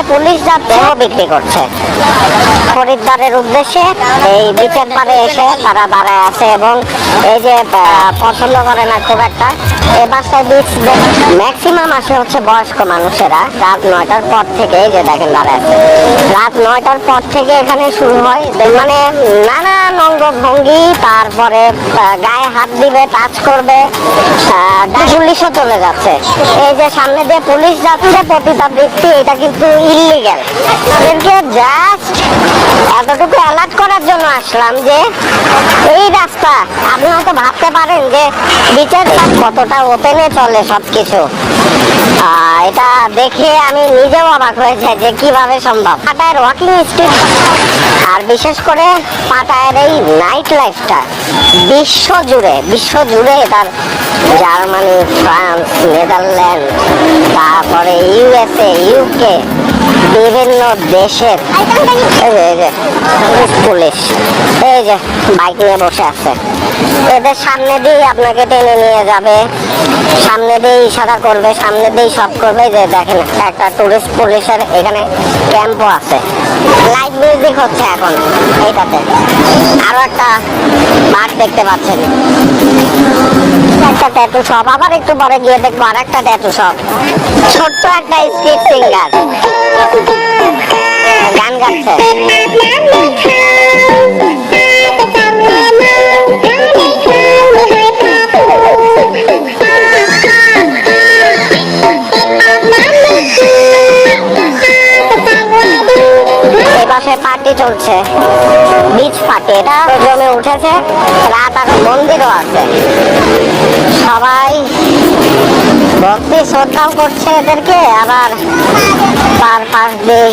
Police যাচ্ছে বিক্রি করছে খরিদ্দারের উদ্দেশ্যে। এই বিচের পারে এসে তারা দাঁড়ায় আছে এবং এই যে পছন্দ করে না খুব একটা এই বাসায় বীজ ম্যাক্সিমাম আসে হচ্ছে বয়স্ক মানুষেরা। রাত 9টার পর থেকে এই যে দেখেন দাঁড়ায় আছে, রাত 9টার পর থেকে এখানে শুরু হয় মানে নানান অঙ্গভঙ্গি, তারপরে গায়ে হাত দিবে, টাচ করবে, পুলিশও চলে যাচ্ছে। এই যে সামনে দিয়ে পুলিশ যাচ্ছে পতিতাবৃত্তি, এটা কিন্তু ইল্লিগ্যাল। এদেরকে জাস্ট এতটুকু অ্যালার্ট করার জন্য আসলাম যে এই রাস্তা আপনি হয়তো ভাবতে পারেন যে বিচের কতটা ওপেনে চলে সবকিছু। এটা দেখে আমি নিজেও অবাক হয়ে যাই যে কিভাবে সম্ভব। পাটায়ের ওয়াকিং স্ট্রিট আর বিশেষ করে পাটায়ের এই নাইট লাইফটা বিশ্বজুড়ে তার জার্মানি, ফ্রান্স, নেদারল্যান্ড, তারপরে ইউএসএ, ইউকে, বিভিন্ন দেশের পুলিশ এই যে বাইক নিয়ে বসে আছে। এদের সামনে দিয়ে আপনাকে টেনে নিয়ে যাবে, সামনে দিয়ে ইশারা করবে, সামনে দিয়ে সব করবে। যে দেখেন একটা টুরিস্ট পুলিশের এখানে ক্যাম্পও আছে। লাইভ মিউজিক হচ্ছে এখন এইটাতে। আরো একটা মাঠ দেখতে পাচ্ছেন, একটা ট্যাটু শপ। আবার একটু পরে গিয়ে দেখবো আর একটা ট্যাটু শপ। ছোট্ট একটা স্ট্রিট সিঙ্গার গান গাচ্ছে। পার্টি চলছে, বিচ পার্টি, এটা জমে উঠেছে। রাত আর মন্দিরও আছে, সবাই ভক্তি শ্রদ্ধাও করছে এদেরকে। আবার তার পাশ দিয়ে